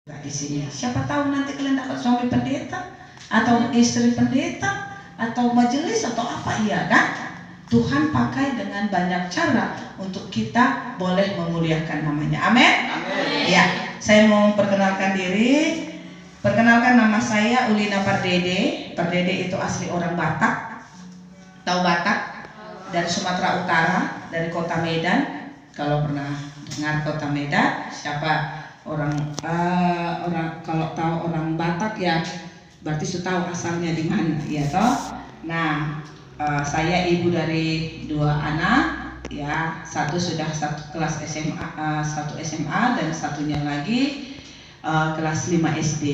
di sini. Siapa tahu nanti kalian dapat suami pendeta atau istri pendeta atau majelis atau apa, iya kan? Tuhan pakai dengan banyak cara untuk kita boleh memuliakan namanya. Amin. Ya, saya mau perkenalkan diri. Perkenalkan, nama saya Ulina Pardede. Pardede itu asli orang Batak. Tahu Batak? Dari Sumatera Utara, dari kota Medan. Kalau pernah dengar kota Medan, siapa orang kalau tahu orang Batak ya berarti sudah tahu asalnya di mana, ya toh. Nah, saya ibu dari 2 anak, ya. Satu sudah satu kelas SMA, satu SMA, dan satunya lagi kelas 5 SD,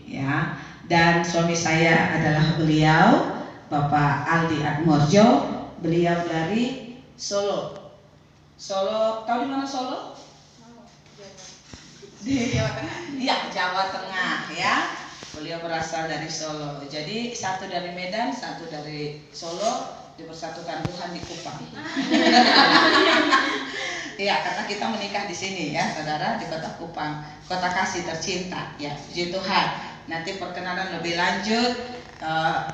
ya. Dan suami saya adalah beliau Bapak Aldi Atmorjo. Beliau dari Solo. Solo, tahu di mana Solo? Di Jawa Tengah. Iya, Jawa Tengah, ya. Beliau berasal dari Solo. Jadi satu dari Medan, satu dari Solo, dipersatukan Tuhan di Kupang. Iya, karena kita menikah di sini ya, saudara, di kota Kupang, kota kasih tercinta, ya. Puji Tuhan. Nanti perkenalan lebih lanjut,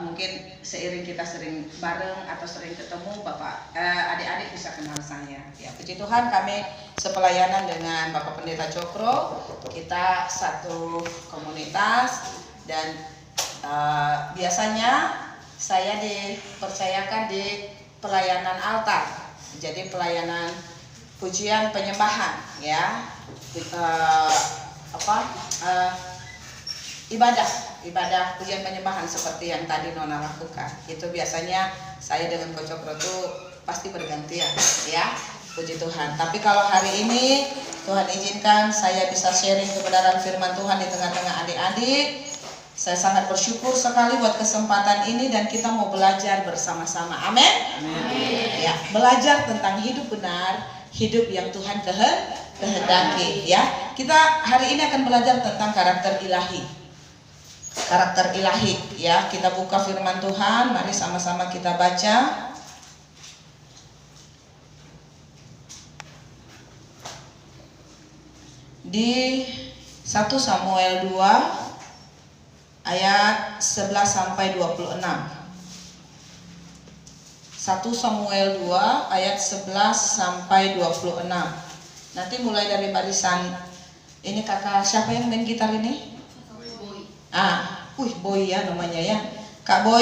mungkin seiring kita sering bareng atau sering ketemu, Bapak, adik-adik bisa kenal saya. Ya, puji Tuhan, kami sepelayanan dengan Bapak Pendeta Cokro, kita satu komunitas, dan biasanya saya dipercayakan di pelayanan altar, jadi pelayanan pujian penyembahan, ya, ibadah pujian penyembahan seperti yang tadi Nona lakukan. Itu biasanya saya dengan Ko Cokro itu pasti bergantian, ya. Puji Tuhan. Tapi kalau hari ini Tuhan izinkan saya bisa sharing kebenaran firman Tuhan di tengah-tengah adik-adik. Saya sangat bersyukur sekali buat kesempatan ini dan kita mau belajar bersama-sama. Amin. Ya, belajar tentang hidup benar, hidup yang Tuhan kehendaki, ya. Kita hari ini akan belajar tentang karakter ilahi. Karakter ilahi, ya. Kita buka firman Tuhan, mari sama-sama kita baca. Di 1 Samuel 2 ayat 11 sampai 26. 1 Samuel 2 ayat 11 sampai 26. Nanti mulai dari barisan ini, kakak siapa yang main gitar ini? Boy ya namanya ya. Kak Boy,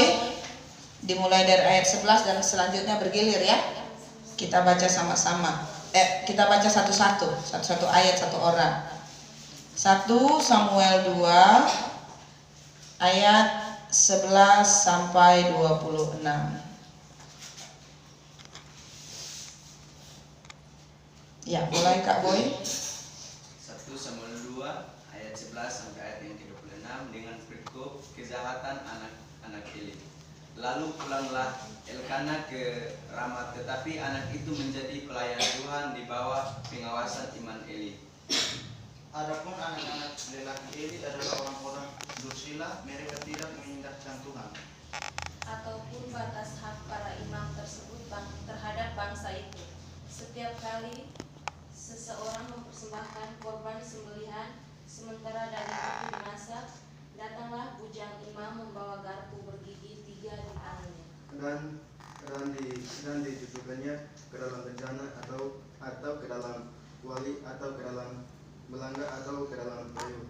dimulai dari ayat 11 dan selanjutnya bergilir ya. Kita baca sama-sama. Kita baca satu-satu ayat satu orang. 1 Samuel 2 ayat 11 sampai 26. Ya, mulai Kak Boy. 1 Samuel 2 ayat 11 sampai ayat yang ke-26 dengan pergub kejahatan anak-anak Eli. Lalu pulanglah Elkana ke Ramah, tetapi anak itu menjadi pelayan Tuhan di bawah pengawasan iman Eli. Adapun anak-anak lelaki Eli adalah orang-orang dursila, mereka tidak mengindahkan Tuhan ataupun batas hak para imam tersebut terhadap bangsa itu. Setiap kali seseorang mempersembahkan korban sembelihan, sementara daging itu dimasak, datanglah bujang imam membawa garpu bergigi 3 di tangannya. Dan ditujukannya ke dalam bencana atau ke dalam kuali atau ke dalam belanga atau ke dalam kayu.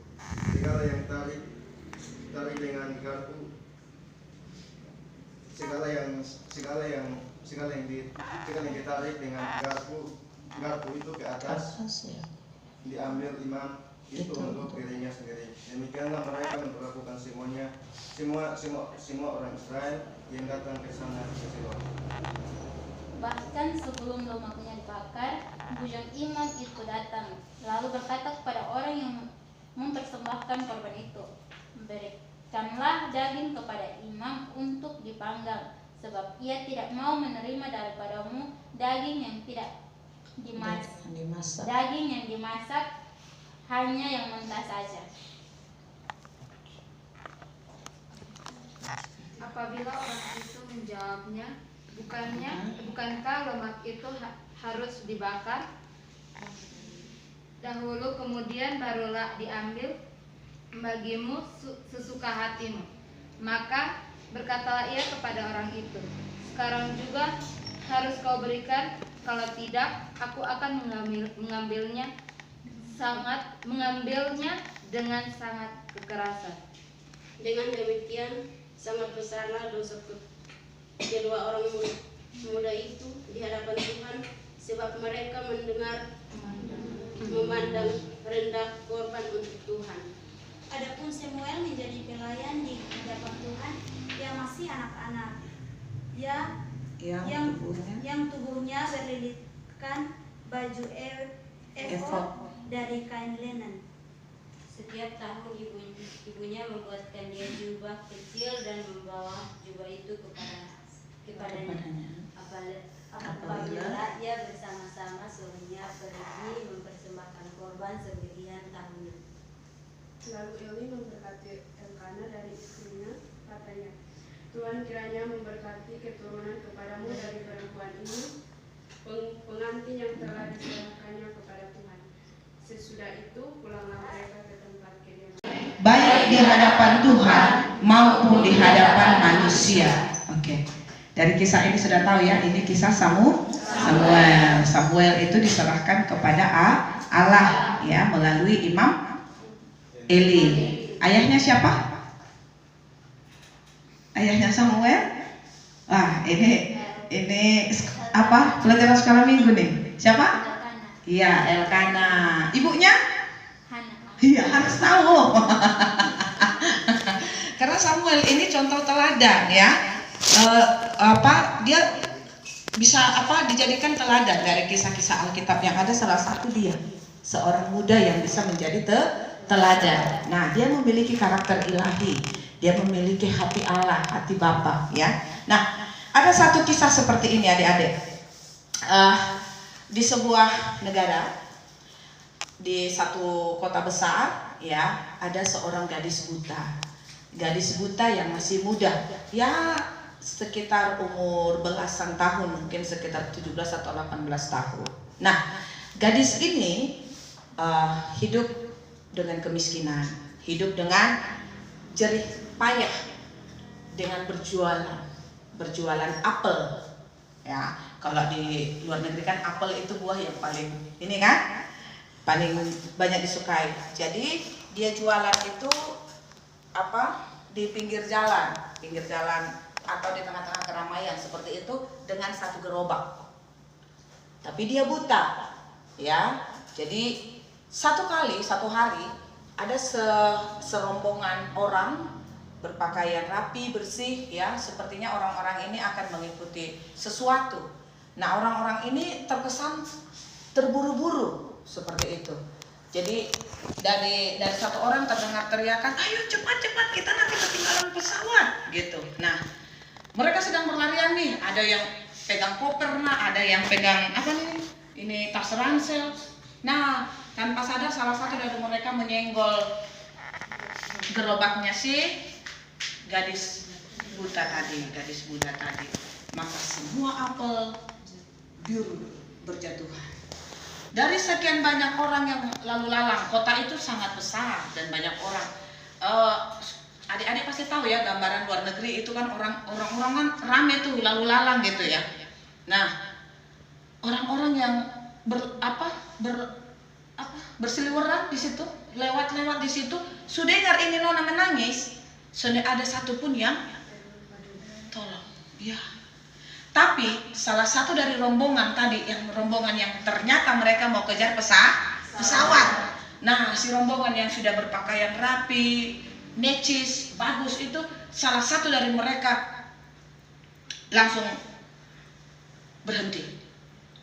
Segala yang tarik dengan garpu, segala yang ditarik dengan garpu itu ke atas, diambil imam itu untuk dirinya sendiri. Demikianlah mereka memperlakukan semua orang Israel yang datang ke sana ke Silo. Bahkan sebelum lemaknya dibakar, bujang imam itu datang, lalu berkata kepada orang yang mempersembahkan korban itu, berikanlah daging kepada imam untuk dipanggang, sebab ia tidak mau menerima daripadamu daging yang tidak dimasak. Daging yang dimasak hanya yang mentah saja. Apabila orang itu menjawabnya, bukankah lemak itu harus dibakar dahulu, kemudian barulah diambil? bagimu sesuka hatimu. Maka berkatalah ia kepada orang itu, sekarang juga harus kau berikan, kalau tidak aku akan mengambilnya dengan sangat kekerasan. Dengan demikian sangat besarlah dosa kedua orang muda itu di hadapan Tuhan, sebab mereka memandang rendah korban untuk Tuhan. Adapun Samuel menjadi pelayan di hadapan Tuhan yang masih anak-anak, yang tubuhnya berlilitkan baju efod dari kain linen. Setiap tahun ibunya membuatkan dia jubah kecil dan membawa jubah itu kepadanya. Apabila ia bersama-sama suaminya pergi mempersembahkan korban sembelihan tahunan. Lalu Eli memberkati Elkana dari istrinya, katanya, Tuhan kiranya memberkati keturunan kepadamu dari perempuan ini, pengantin yang telah diserahkannya kepada Tuhan. Sesudah itu pulanglah mereka ke tempat kediaman, Baik di hadapan Tuhan maupun di hadapan manusia. Oke. Dari kisah ini sudah tahu ya, ini kisah Samuel. Samuel itu diserahkan kepada Allah ya melalui Imam Eli. Ayahnya siapa? Ayahnya Samuel. Ini apa? Pelajaran sekolah minggu nih. Siapa? Iya, Elkana. Ibunya? Hana. Iya, harus tahu. Karena Samuel ini contoh teladan ya. Dia bisa dijadikan teladan dari kisah-kisah Alkitab yang ada. Salah satu dia seorang muda yang bisa menjadi teladan. Nah, dia memiliki karakter ilahi, dia memiliki hati Allah, hati Bapa ya. Nah, ada satu kisah seperti ini adik-adik. Di sebuah negara, di satu kota besar ya, ada seorang gadis buta yang masih muda ya, sekitar umur belasan tahun, mungkin sekitar 17 atau 18 tahun. Nah, gadis ini hidup dengan kemiskinan, hidup dengan jerih payah, dengan berjualan apel ya. Kalau di luar negeri kan apel itu buah yang paling paling banyak disukai. Jadi dia jualan itu di pinggir jalan atau di tengah-tengah keramaian seperti itu dengan satu gerobak. Tapi dia buta ya. Jadi satu hari ada serombongan orang berpakaian rapi, bersih ya, sepertinya orang-orang ini akan mengikuti sesuatu. Nah, orang-orang ini terkesan terburu-buru seperti itu. Jadi dari satu orang terdengar teriakan, ayo cepat kita nanti ketinggalan pesawat gitu. Nah, mereka sedang berlarian nih, ada yang pegang koper, ada yang pegang ini tas ransel. Nah, tanpa sadar salah satu dari mereka menyenggol gerobaknya si gadis buta tadi. Maka semua apel biru berjatuhan. Dari sekian banyak orang yang lalu lalang, kota itu sangat besar dan banyak orang. Adik-adik pasti tahu ya, gambaran luar negeri itu kan orang-orang kan rame tuh lalu lalang gitu ya. Nah, orang-orang yang berseliweran di situ, lewat di situ, sudah dengar ini nona menangis, sudah ada satu pun yang tolong. Ya. Tapi salah satu dari rombongan tadi, rombongan yang ternyata mereka mau kejar pesawat. Nah, si rombongan yang sudah berpakaian rapi, necis, bagus itu, salah satu dari mereka langsung berhenti.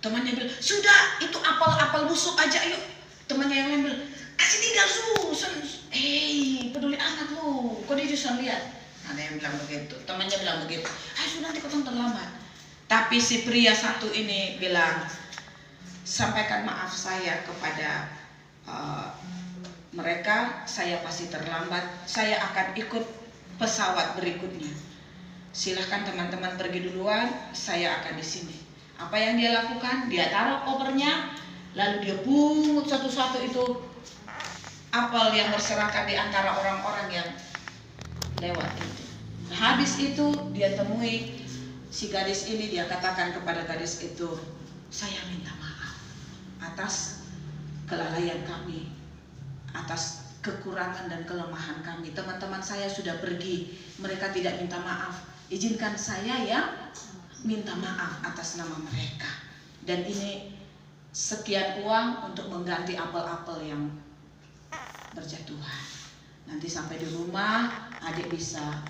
Temannya bilang, sudah itu apel busuk aja yuk. Temannya yang lain bilang, kasih tinggal peduli amat lu, kok dia justru lihat. Ada yang bilang begitu, temannya bilang begitu. Sudah nanti kau terlambat. Tapi si pria satu ini bilang, sampaikan maaf saya kepada mereka, saya pasti terlambat, saya akan ikut pesawat berikutnya. Silahkan teman-teman pergi duluan, saya akan di sini. Apa yang dia lakukan? Dia taruh kopernya, lalu dia pungut satu-satu itu apel yang berserakan di antara orang-orang yang lewat itu. Nah, habis itu dia temui si gadis ini, dia katakan kepada gadis itu, saya minta maaf atas kelalaian kami, atas kekurangan dan kelemahan kami. Teman-teman saya sudah pergi, mereka tidak minta maaf. Izinkan saya yang minta maaf atas nama mereka. Dan ini sekian uang untuk mengganti apel-apel yang berjatuhan. Nanti sampai di rumah, adik bisa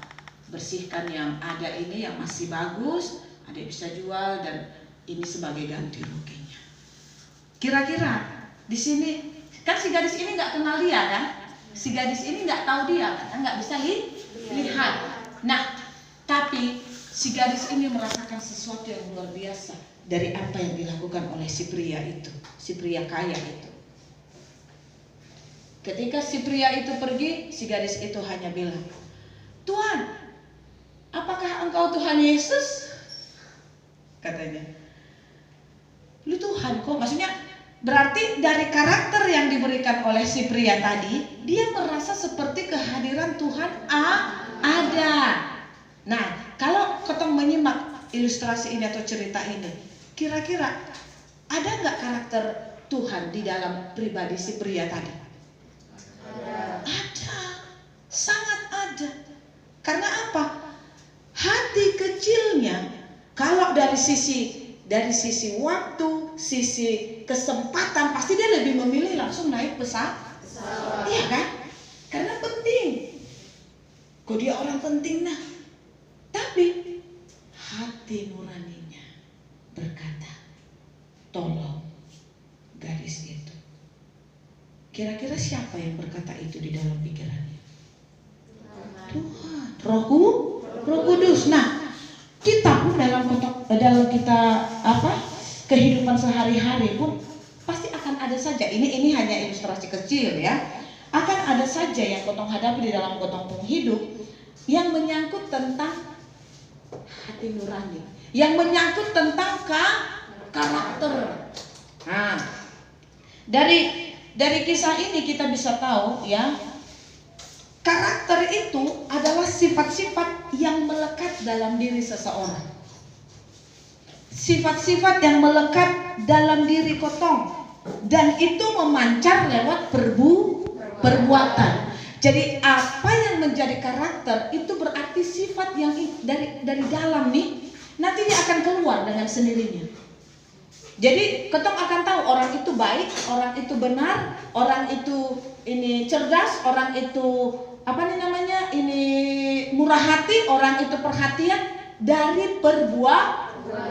bersihkan yang ada ini yang masih bagus, adik bisa jual dan ini sebagai ganti ruginya. Kira-kira di sini kan si gadis ini nggak kenal dia kan? Si gadis ini nggak tahu dia kan? Nggak bisa lihat. Nah, tapi si gadis ini merasakan sesuatu yang luar biasa dari apa yang dilakukan oleh si pria itu, si pria kaya itu. Ketika si pria itu pergi, si gadis itu hanya bilang, Tuhan, apakah engkau Tuhan Yesus? Katanya. Lu Tuhan kok? Maksudnya berarti dari karakter yang diberikan oleh si pria tadi, dia merasa seperti kehadiran Tuhan ada. Nah, kalau ketong menyimak ilustrasi ini atau cerita ini, kira-kira ada nggak karakter Tuhan di dalam pribadi si pria tadi? Ada, sangat ada. Karena apa? Hati kecilnya, kalau dari sisi waktu, sisi kesempatan, pasti dia lebih memilih langsung naik pesawat. Iya kan? Karena penting. Kok dia orang penting nah. Tapi hati nuraninya berkata, tolong gadis itu. Kira-kira siapa yang berkata itu di dalam pikirannya? Tuhan, Roh Kudus. Nah, kita pun dalam kita kehidupan sehari-hari pun pasti akan ada saja. Ini hanya ilustrasi kecil ya. Akan ada saja yang kotong hadapi di dalam kotong hidup yang menyangkut tentang hati nurani, yang menyangkut tentang karakter. Nah, dari kisah ini kita bisa tahu ya, karakter itu adalah sifat-sifat yang melekat dalam diri seseorang. Sifat-sifat yang melekat dalam diri kotong, dan itu memancar lewat perbuatan. Jadi apa yang menjadi karakter itu berarti sifat yang dari dalam nih, nanti dia akan keluar dengan sendirinya. Jadi ketong akan tahu orang itu baik, orang itu benar, orang itu ini cerdas, orang itu murah hati, orang itu perhatian dari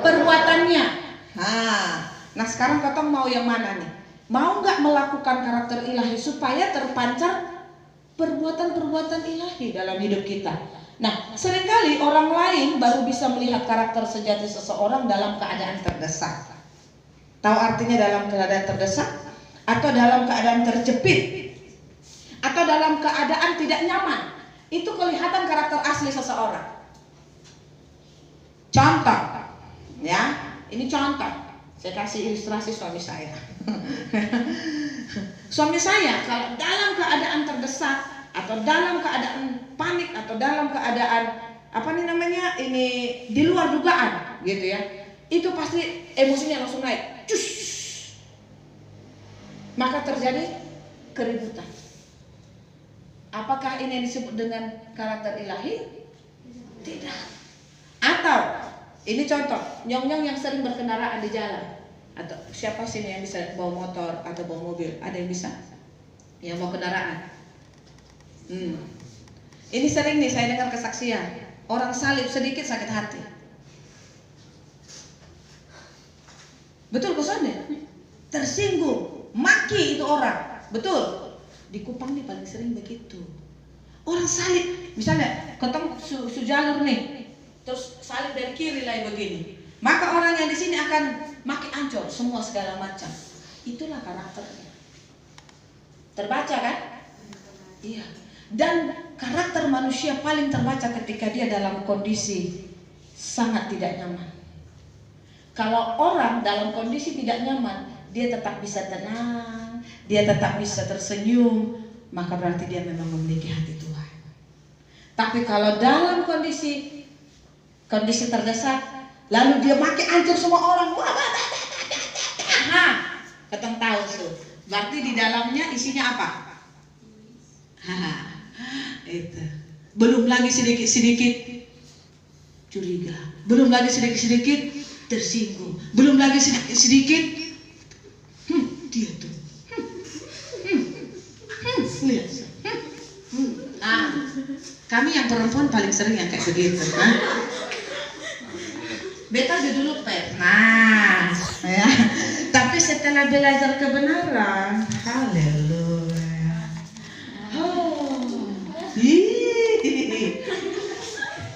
perbuatannya. Nah sekarang ketong mau yang mana nih? Mau nggak melakukan karakter ilahi supaya terpancar perbuatan-perbuatan ilahi dalam hidup kita? Nah, seringkali orang lain baru bisa melihat karakter sejati seseorang dalam keadaan terdesak. Tahu artinya dalam keadaan terdesak? Atau dalam keadaan terjepit? Atau dalam keadaan tidak nyaman? Itu kelihatan karakter asli seseorang. Contoh, ya, ini contoh. Saya kasih ilustrasi suami saya. Suami saya kalau dalam keadaan terdesak atau dalam keadaan panik atau dalam keadaan di luar dugaan gitu ya, itu pasti emosinya langsung naik, cus. Maka terjadi keributan. Apakah ini yang disebut dengan karakter ilahi? Tidak. Atau ini contoh, nyong-nyong yang sering berkendaraan di jalan. Atau siapa sih yang bisa bawa motor atau bawa mobil? Ada yang bisa? Yang bawa kendaraan? Ini sering nih saya dengar kesaksian. Orang salib sedikit sakit hati. Betul kesannya? Tersinggung, maki itu orang. Betul. Di Kupang nih paling sering begitu. Orang salib, misalnya ketemu jalur nih, terus salib dari kiri lah begini. Maka orang yang di sini akan maki ancur semua segala macam. Itulah karakternya. Terbaca kan? Iya. Dan karakter manusia paling terbaca ketika dia dalam kondisi sangat tidak nyaman. Kalau orang dalam kondisi tidak nyaman, dia tetap bisa tenang, dia tetap bisa tersenyum, maka berarti dia memang memiliki hati Tuhan. Tapi kalau dalam kondisi terdesak, lalu dia makin hancur semua orang, keteng tahu tuh. Berarti di dalamnya isinya apa? Itu. Belum lagi sedikit-sedikit curiga, belum lagi sedikit-sedikit tersinggung, belum lagi sedikit-sedikit dia tuh lihat. Kami yang perempuan paling sering yang kayak begitu. Beta dulu pernah, ya. Tapi setelah belajar kebenaran, haleluya.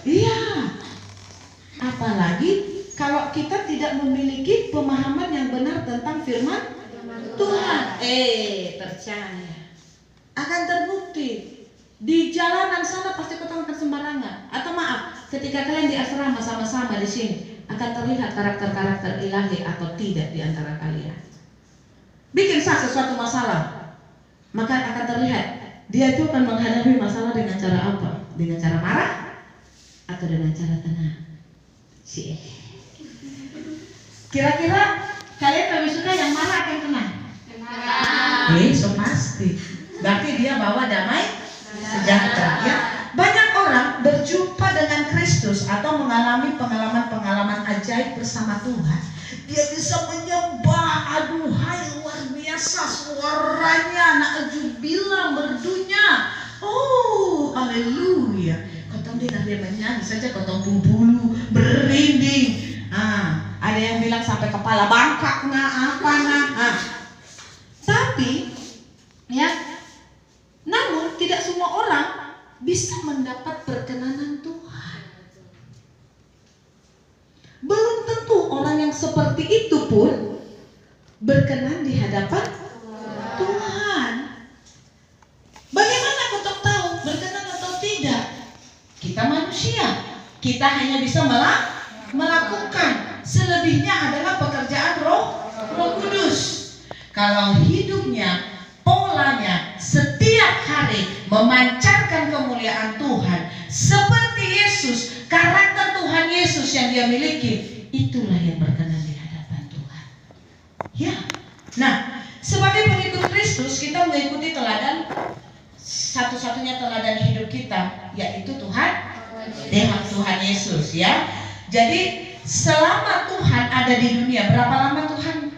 Iya. Apalagi kalau kita tidak memiliki pemahaman yang benar tentang firman Tuhan. Percaya. Akan terbukti. Di jalanan sana pasti ketemu sembarangan. Atau maaf, ketika kalian di asrama sama-sama di sini, akan terlihat karakter-karakter ilahi atau tidak di antara kalian. Bikin sesuatu masalah, maka akan terlihat dia itu akan menghadapi masalah dengan cara apa? Dengan cara marah atau dengan cara tenang? Kira-kira kalian lebih suka yang marah atau yang tenang? So pasti. Berarti dia bawa damai sejahtera, ya. Banyak orang berjumpa dengan Kristus atau mengalami pengalaman-pengalaman ajaib bersama Tuhan. Dia bisa menyembah, aduhai luar biasa suaranya, na'udzubillah merdunya. Oh, haleluya. Kotong dengar dia menyanyi saja kotong bulu berinding. Ada yang bilang sampai kepala bangkak apa. Tapi ya, namun tidak semua orang bisa mendapat perkenanan Tuhan. Belum tentu orang yang seperti itu pun berkenan di hadapan Tuhan. Bagaimana kau tahu berkenan atau tidak? Kita manusia, kita hanya bisa melakukan. Selebihnya adalah pekerjaan Roh Kudus. Kalau hidupnya, polanya setiap hari memancarkan kemuliaan Tuhan seperti Yesus, karakter Tuhan Yesus yang dia miliki, itulah yang berkenan di hadapan Tuhan. Ya. Nah, sebagai pengikut Kristus kita mengikuti teladan, satu-satunya teladan hidup kita yaitu Tuhan Yesus, ya. Jadi selama Tuhan ada di dunia, berapa lama Tuhan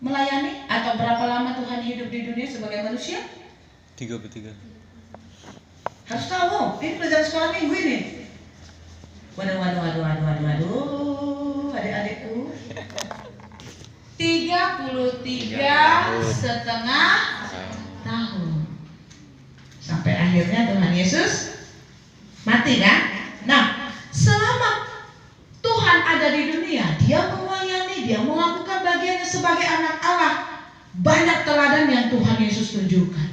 melayani atau berapa lama Tuhan hidup di dunia sebagai manusia? 33. Harus tahu, ini pelajaran sekolah minggu ini. Waduh, adik-adikku. 33,5 tahun. Sampai akhirnya Tuhan Yesus mati, kan? Nah, selama Tuhan ada di dunia, dia melayani, dia melakukan bagiannya sebagai anak Allah. Banyak teladan yang Tuhan Yesus tunjukkan,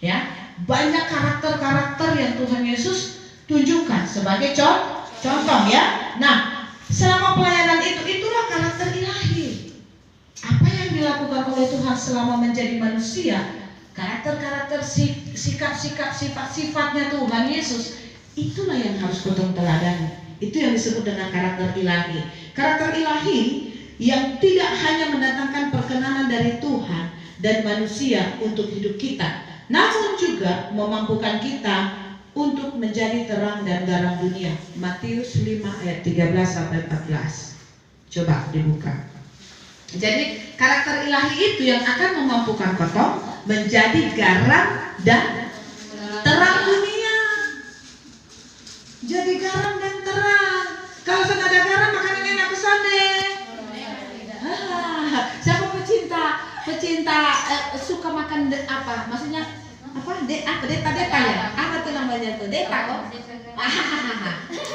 ya. Banyak karakter-karakter yang Tuhan Yesus tunjukkan sebagai contoh, ya. Nah, selama pelayanan itulah karakter ilahi. Apa yang dilakukan oleh Tuhan selama menjadi manusia, karakter-karakter, sikap-sikap, sifat-sifatnya Tuhan Yesus, itulah yang harus kutong teladan. Itu yang disebut dengan karakter ilahi. Karakter ilahi yang tidak hanya mendatangkan perkenanan dari Tuhan dan manusia untuk hidup kita, namun juga memampukan kita untuk menjadi terang dan garam dunia. Matius 5 ayat 13-14. Coba dibuka. Jadi karakter ilahi itu yang akan memampukan kotong menjadi garam dan terang dunia. Jadi garam dan terang. Kalau sudah ada garam, makanan enak pesan deh. Siapa pecinta suka makan apa? Maksudnya apa? Deta ya? Apa tuh namanya tuh? Deta kok?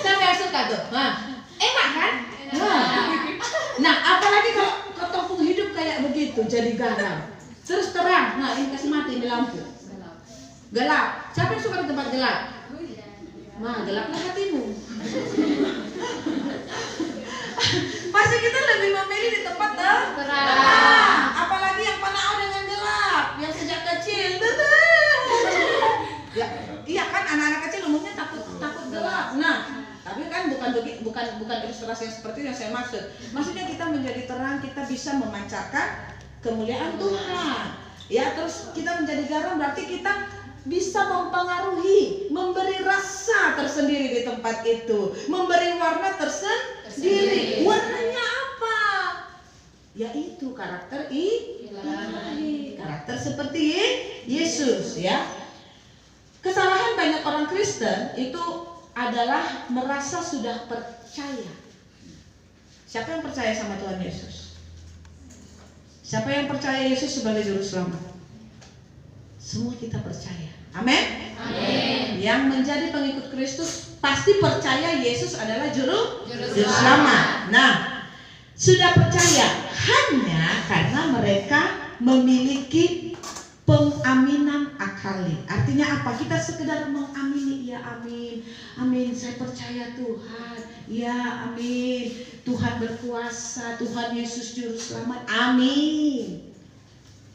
Siapa yang suka tuh? Enak kan? Nah, apalagi kalau ketopung hidup kayak begitu, jadi garam. Terus terang. Nah, ini kasih mati di lampu. Gelap. Siapa yang suka di tempat gelap? Gelaplah hatimu. Pasti kita lebih memilih di tempat terang. Apalagi yang panau dengan gelap, yang sejak kecil. Ya, iya kan anak-anak kecil umumnya takut gelap. Nah, tapi kan bukan ilustrasi yang seperti yang saya maksud. Maksudnya kita menjadi terang, kita bisa memancarkan kemuliaan Tuhan. Ya, terus kita menjadi garam berarti kita bisa mempengaruhi, memberi rasa tersendiri di tempat itu, memberi warna tersendiri. Warnanya apa? Yaitu karakter ilahi, karakter seperti Yesus, ya. Kesalahan banyak orang Kristen itu adalah merasa sudah percaya. Siapa yang percaya sama Tuhan Yesus? Siapa yang percaya Yesus sebagai juru selamat? Semua kita percaya. Amin. Amin. Yang menjadi pengikut Kristus pasti percaya Yesus adalah juru selamat. Nah, sudah percaya hanya karena mereka memiliki pengaminan akali. Artinya apa? Kita sekedar mengamini, ya amin, amin, saya percaya Tuhan, ya amin, Tuhan berkuasa, Tuhan Yesus juru selamat, amin.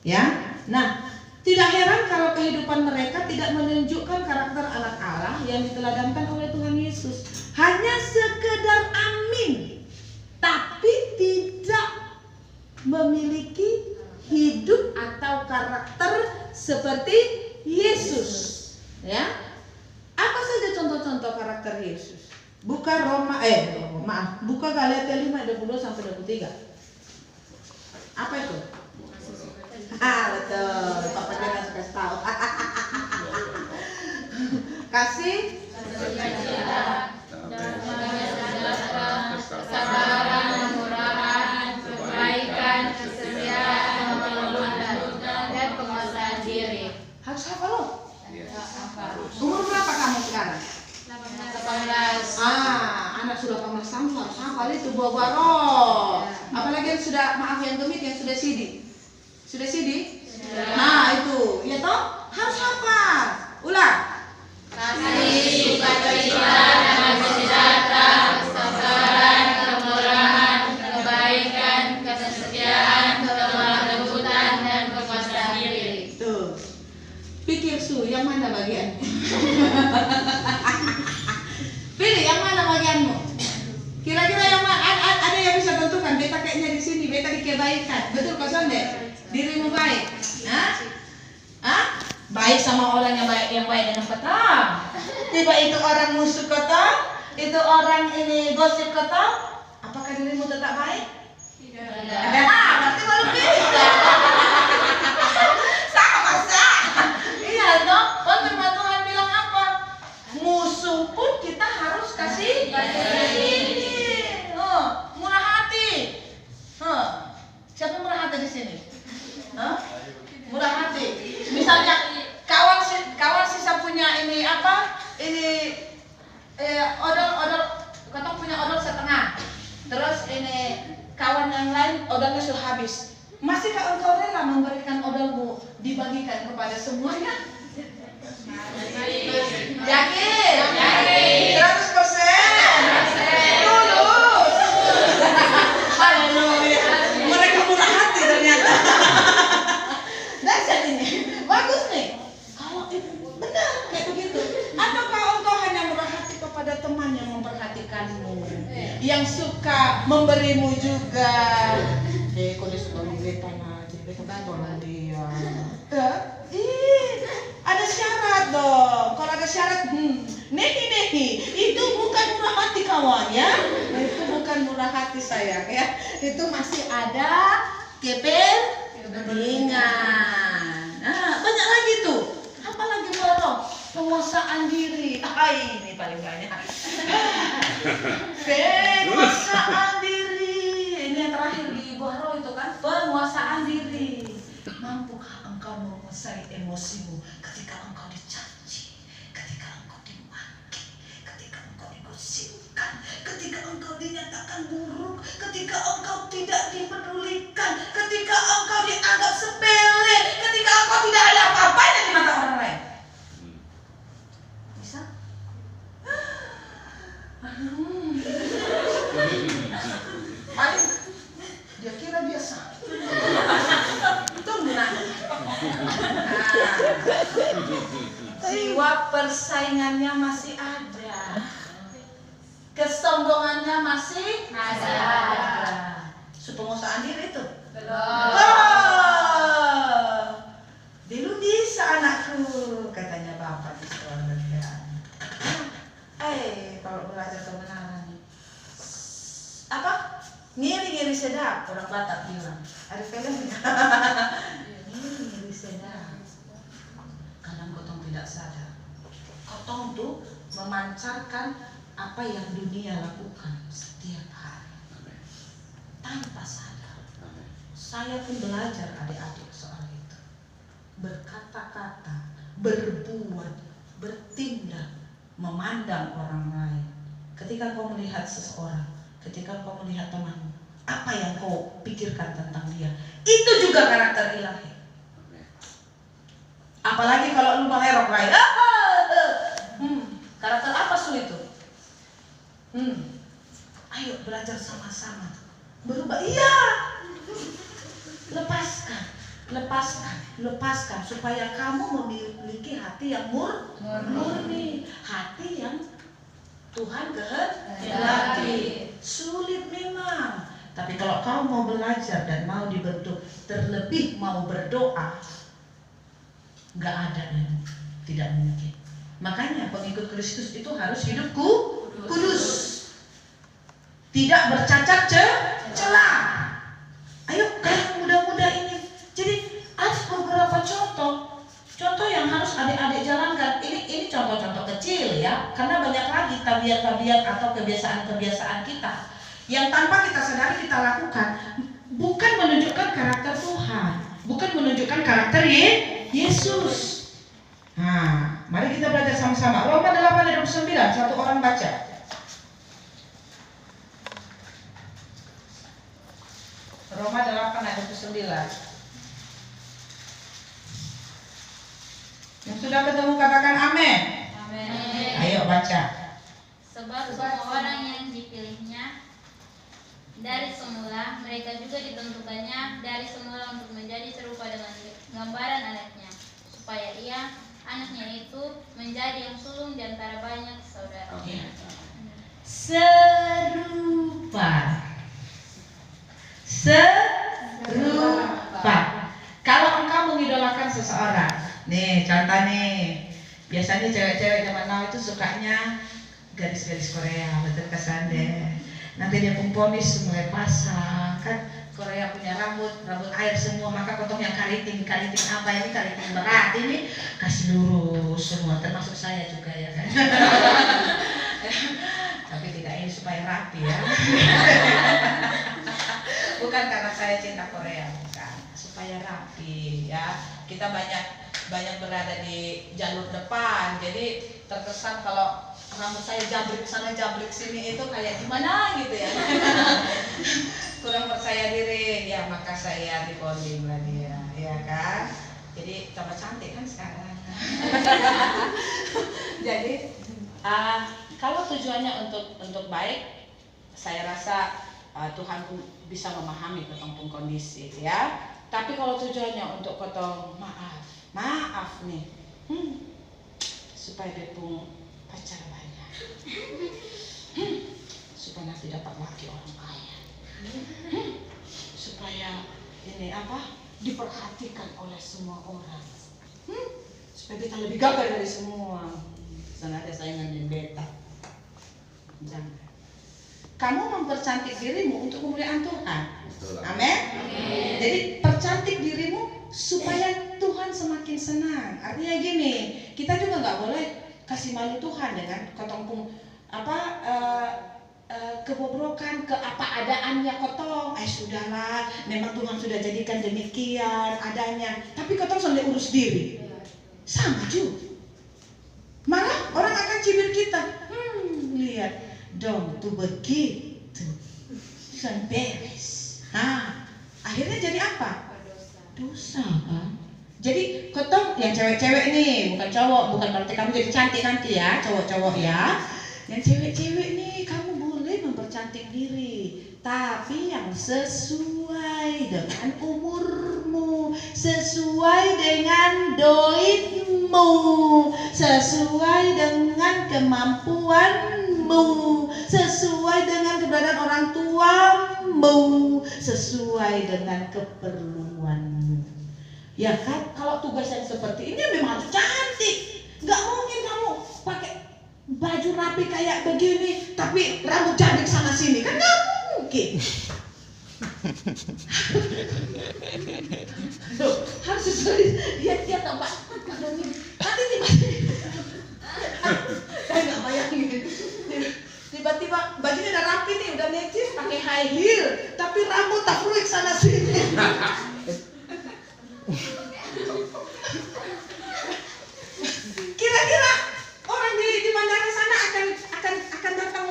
Ya, nah, tidak heran kalau kehidupan mereka tidak menunjukkan karakter anak Allah yang diteladankan oleh Tuhan Yesus. Hanya sekedar amin, tapi tidak memiliki hidup atau karakter seperti Yesus. Ya, apa saja contoh-contoh karakter Yesus? Buka buka Galatia 5:22-23. Apa itu? Betul. Papa jangan suka tahu. Kasih, kesabaran, kemurahan, kebaikan, kesetiaan, dan penguasaan diri. harus hafal loh. Umur berapa kamu sekarang? 18. Anak sudah 18 tahun harus hafal itu buah-buah roh. Apalagi yang sudah, maaf yang gemit, yang sudah CD. Sudah CD? Nah itu, ya toh harus hafal. Ulang. Kasih, sukacita, damai sejahtera, kesabaran, kemurahan, kebaikan, kesetiaan, kelemah lembutan, dan penguasaan diri. Tuh. Pikir yang mana bagian? Pilih yang mana bagianmu? Kira-kira yang mana? Ada yang bisa tentukan? Beta kayaknya di sini, beta di kebaikan. Betul kosong deh. Dirimu baik. Baik sama orang yang baik dengan petang. Tiba itu orang musuh kota, itu orang ini gosip kota. Apakah dirimu tetap baik? Tidak. Berarti baru bisa. Sama sah. Iya dong. Firman Tuhan bilang apa? Musuh pun kita harus kasih. Murah hati. Siapa murah hati di sini? Murah hati. Misalnya kawan sisa punya ini apa? Ini odol kata punya odol setengah. Terus ini kawan yang lain odolnya sudah habis. Masihkah engkau rela memberikan odolmu dibagikan kepada semuanya? Yakin? 100%. Tulus. Haleluya. Mereka murah hati ternyata. Dasar ini. Bagus nih. Kalau itu benar kayak begitu. Ataukah engkau hanya murah hati kepada teman yang memperhatikanmu, yang suka memberimu juga? Kau disuruh beta aja, beta tolong dia. Ada syarat dong. Kalau ada syarat, nehi, itu bukan murah hati kawan ya. Itu bukan murah hati sayang ya. Itu masih ada kepentingan. Nah, banyak lagi tuh. Apa lagi baru? Penguasaan diri. Ini paling banyak. Penguasaan diri. Ini yang terakhir di buah roh itu kan, penguasaan diri. Mampukah engkau menguasai emosimu ketika engkau dicaci, ketika engkau dimaki, ketika engkau digosipkan, ketika engkau dinyatakan buruk, ketika engkau tidak dipedulikan, ketika engkau dianggap sepele, ketika engkau tidak ada apa-apanya di mata orang lain? Bisa? Paling dia kira biasa. Tunggu nanti. Jiwa persaingannya masih ada. Kesombongannya masih ada. Pengusahaan diri itu belum. Dulu bisa anakku, katanya bapak di sekolah. Kalau belajar kebenaran apa? Ngiri-ngiri sedap, orang Batak bilang. Ada filmnya. Ngiri-ngiri sedap. Kadang kotong tidak sadar. Kotong tuh memancarkan apa yang dunia lakukan setiap hari. Tanpa sadar. Saya pun belajar adik-adik soal itu. Berkata-kata, berbuat, bertindak, memandang orang lain. Ketika kau melihat seseorang, ketika kau melihat temanmu, apa yang kau pikirkan tentang dia, itu juga karakter ilahi. Apalagi kalau lu mengherok lain, karakter apa su itu? Ayo belajar sama-sama, berubah. Iya, lepaskan supaya kamu memiliki hati yang murni, hati yang Tuhan kehendaki. Sulit memang, tapi kalau kau mau belajar dan mau dibentuk, terlebih mau berdoa, nggak ada yang tidak mungkin. Makanya pengikut Kristus itu harus hidup kudus, tidak bercacat celah. Ayo kayak muda-muda ini. Jadi ada beberapa contoh yang harus adik-adik jalankan. Ini contoh-contoh kecil ya, karena banyak lagi tabiat-tabiat atau kebiasaan-kebiasaan kita yang tanpa kita sadari kita lakukan, bukan menunjukkan karakter Tuhan, bukan menunjukkan karakter Yesus. Nah, mari kita belajar sama-sama. Roma 8:29, satu orang baca. Roma 8:29. Yang sudah ketemu katakan amin. Amin. Ayo baca. Sebab semua orang yang dipilihnya dari semula, mereka juga ditentukannya dari semula untuk menjadi serupa dengan gambaran anaknya, supaya ia, anaknya itu, menjadi yang sulung di antara banyak saudara. Serupa. Kalau engkau mengidolakan seseorang, nih contoh nih, biasanya cewek-cewek zaman now itu sukanya garis-garis Korea, betul kesan deh. Nanti dia pompomis mulai pasang, kan Korea punya rambut air semua, maka potong yang kariting apa ini, kariting berat ini kasih lurus semua, termasuk saya juga ya kan. Tapi tidak ini supaya rapi ya. Bukan karena saya cinta Korea, bukan, supaya rapi ya. Kita banyak berada di jalur depan, jadi terkesan kalau rambut saya jabrik sana jabrik sini itu kayak gimana gitu ya. Kurang percaya diri ya, maka saya rebonding lah dia ya kan. Jadi tambah cantik kan sekarang. Jadi kalau tujuannya untuk baik, saya rasa Tuhan pun bisa memahami ketong kondisi ya. Tapi kalau tujuannya untuk ketong maaf nih, supaya dia pun pacar banyak, supaya nanti dapat laki orang kaya, supaya ini diperhatikan oleh semua orang, supaya beta lebih gagah dari semua. Sana ada saingan dengan beta. Jangan. Kamu mempercantik dirimu untuk kemuliaan Tuhan. Amin. Jadi percantik dirimu supaya Tuhan semakin senang. Artinya gini, kita juga nggak boleh kasih malu Tuhan dengan kotong kebobrokan, keapa-adaannya kotong. Sudahlah, memang Tuhan sudah jadikan demikian adanya. Tapi kotong sampai urus diri, sama juga. Malah orang akan cibir kita. Lihat dong tuh begitu, sudah beres. Akhirnya jadi apa? Dosa kan? Jadi kotong yang cewek-cewek nih, bukan cowok, bukan berarti kamu jadi cantik nanti ya, cowok-cowok ya. Yang cewek-cewek nih, kamu boleh mempercantik diri, tapi yang sesuai dengan umurmu, sesuai dengan doitmu. sesuai dengan kemampuanmu, sesuai dengan keberadaan orang tuamu, sesuai dengan keperluanmu. Ya kan, kalau tugas yang seperti ini memang harus cantik. Gak mungkin kamu pakai baju rapi kayak begini tapi rambut cabik sana sini, kan gak mungkin. Loh, harus sesuai dia tempat. Nanti saya nggak bayangin. Tiba-tiba bajunya udah rapi nih, udah necis, pakai high heel, tapi rambut tak fluid sana sini. Kira-kira orang di bandara sana akan datang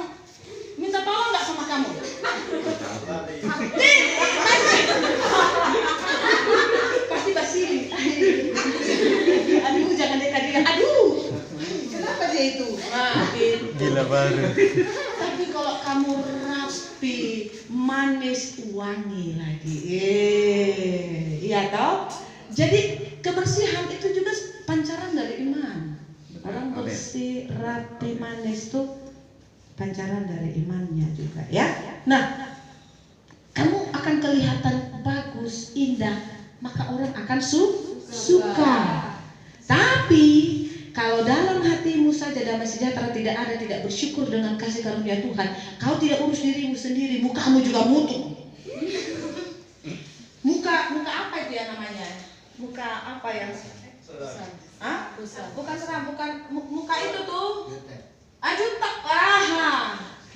minta tolong nggak sama kamu? Nih, pasti Basili. Aduh, jangan dekat dia. Aduh, kenapa dia itu? Gitu. Gila baru. Tapi kalau kamu rapi, manis, wangi lagi. Iya toh? Jadi kebersihan itu juga pancaran dari iman. Orang bersih, rapi, manis tuh pancaran dari imannya juga ya. Nah, kamu akan kelihatan bagus, indah, maka orang akan suka. Tapi kalau dalam hatimu saja damai sejahtera tidak ada, tidak bersyukur dengan kasih karunia Tuhan, kau tidak urus dirimu sendiri, mukamu juga mutu. Muka apa itu ya namanya? Muka apa yang? Hah? Bukan seram, bukan muka itu tuh. Jutek,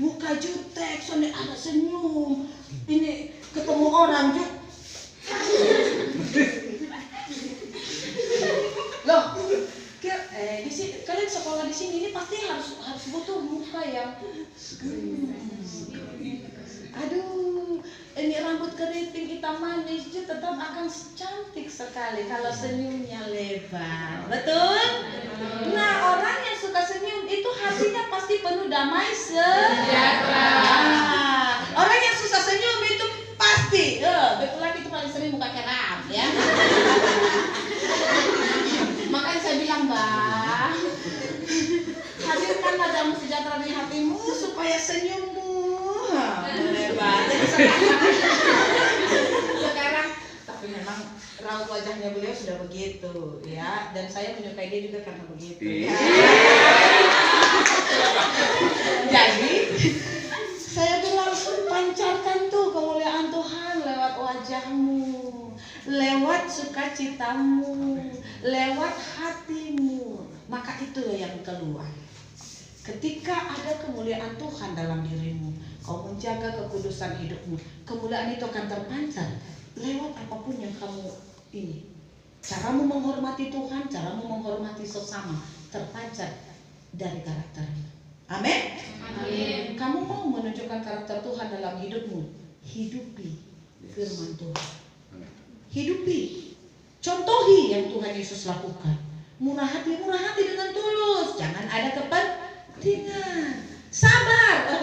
muka jutek, soalnya ada senyum. Ini ketemu orang loh, di sini kalian sekolah di sini ini pasti harus butuh muka yang aduh, ini rambut keriting hitam manis dia tetap akan cantik sekali kalau senyumnya lebar, betul? Nah, orang yang suka senyum itu hatinya pasti penuh damai sejahtera. Orang yang susah senyum itu pasti, betulan itu paling sering muka keram, ya. Makanya saya bilang, Mbak, hadirkanlah damai sejahtera di hatimu supaya senyummu lebar. Sekarang, tapi memang raut wajahnya beliau sudah begitu, ya. Dan saya menyukai dia juga karena begitu. Ya. Jadi, saya bilang pancarkan tuh kemuliaan Tuhan lewat wajahmu, lewat sukacitamu, lewat hatimu, maka itu yang keluar. Ketika ada kemuliaan Tuhan dalam dirimu, kau menjaga kekudusan hidupmu, kemuliaan itu akan terpancar lewat apapun yang kamu ini. Caramu menghormati Tuhan, caramu menghormati sesama terpancar dari karaktermu. Amin. Amin. Kamu mau menunjukkan karakter Tuhan dalam hidupmu? Hidupi firman Tuhan. Hidupi. Contohi yang Tuhan Yesus lakukan. Murah hati dengan tulus. Jangan ada kepentingan. Sabar.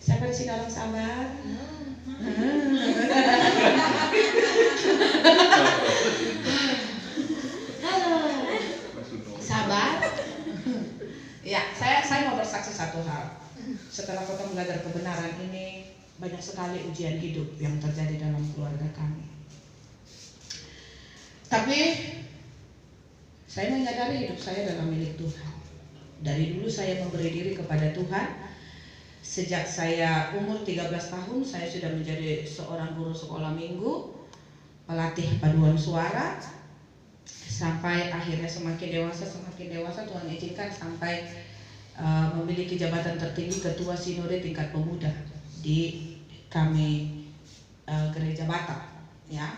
Siapa di sini orang sabar? Sabar. Ya, saya mau bersaksi satu hal. Setelah kita belajar kebenaran ini, banyak sekali ujian hidup yang terjadi dalam keluarga kami. Tapi saya menyadari hidup saya adalah milik Tuhan. Dari dulu saya memberi diri kepada Tuhan. Sejak saya umur 13 tahun, saya sudah menjadi seorang guru sekolah minggu, pelatih paduan suara. Sampai akhirnya semakin dewasa Tuhan izinkan sampai memiliki jabatan tertinggi ketua sinode tingkat pemuda di kami gereja Batak, ya.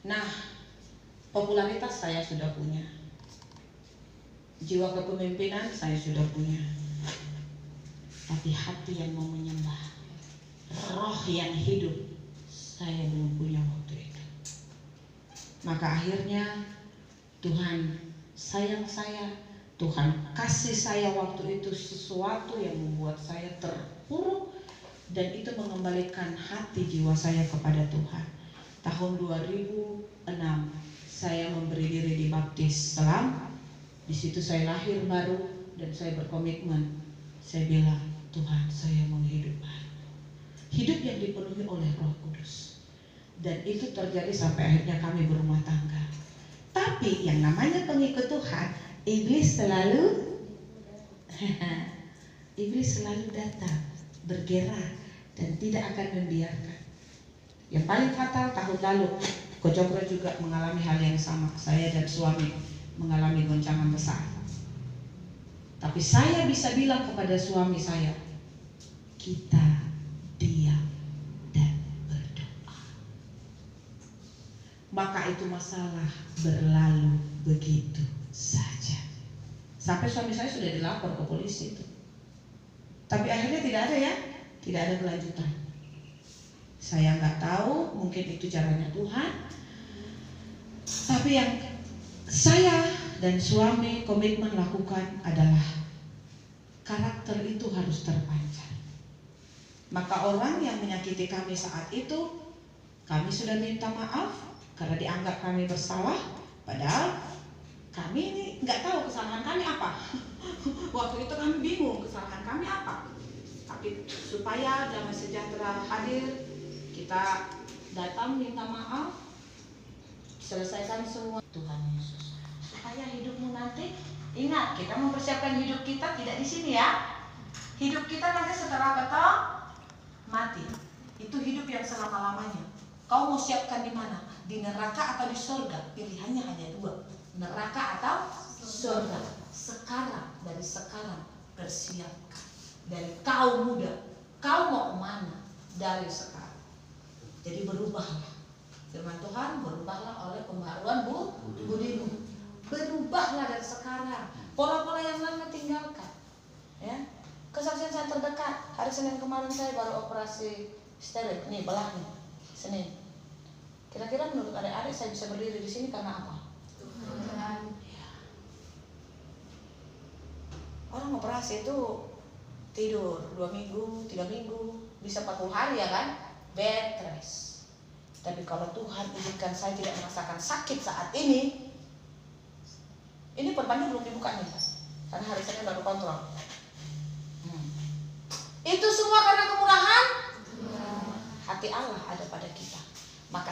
Nah, popularitas saya sudah punya, jiwa kepemimpinan saya sudah punya, tapi hati yang mau menyembah, roh yang hidup saya belum punya waktu itu. Maka akhirnya Tuhan sayang saya, Tuhan kasih saya waktu itu sesuatu yang membuat saya terpuruk, dan itu mengembalikan hati jiwa saya kepada Tuhan. Tahun 2006 saya memberi diri dibaptis Selam. Di situ saya lahir baru dan saya berkomitmen. Saya bilang, Tuhan, saya mau hidup baru. Hidup yang dipenuhi oleh Roh Kudus. Dan itu terjadi sampai akhirnya kami berumah tangga. Tapi yang namanya pengikut Tuhan, iblis selalu datang, bergerak dan tidak akan membiarkan. Yang paling fatal tahun lalu, Ko Jokro juga mengalami hal yang sama. Saya dan suami mengalami goncangan besar. Tapi saya bisa bilang kepada suami saya, kita diam dan berdoa. Maka itu masalah berlalu begitu saja. Sampai suami saya sudah dilapor ke polisi itu. Tapi akhirnya tidak ada kelanjutan. Saya nggak tahu, mungkin itu caranya Tuhan. Tapi yang saya dan suami komitmen lakukan adalah karakter itu harus terpancar. Maka orang yang menyakiti kami saat itu, kami sudah minta maaf karena dianggap kami bersalah. Padahal kami ini nggak tahu kesalahan kami apa. Waktu itu kami bingung kesalahan kami apa. Tapi supaya damai sejahtera hadir, kita datang minta maaf, selesaikan semua. Tuhan Yesus, supaya hidupmu nanti, ingat kita mempersiapkan hidup kita tidak di sini ya. Hidup kita nanti setelah kita mati, itu hidup yang selama-lamanya. Kau mau siapkan di mana? Di neraka atau di surga? Pilihannya hanya dua, neraka atau surga. Sekarang, dari sekarang persiapkan. Dari kau muda, kau mau kemana? Dari sekarang. Jadi berubahlah. Firman Tuhan, berubahlah oleh pembaruan budimu. Berubahlah dari sekarang. Pola-pola yang lama tinggalkan. Ya. Kesaksian saya terdekat. Hari Senin kemarin saya baru operasi steril. Nih belahnya. Senin. Kira-kira menurut adik-adik saya bisa berdiri di sini karena apa? Tuhan. Ya. Orang operasi itu tidur 2 minggu, 3 minggu, bisa 40 hari ya kan? Bed rest. Tapi kalau Tuhan izinkan saya tidak merasakan sakit saat ini perbannya belum dibuka nih, karena hari Senin baru kontrol. Itu semua karena kemurahan hati Allah ada pada kita. Maka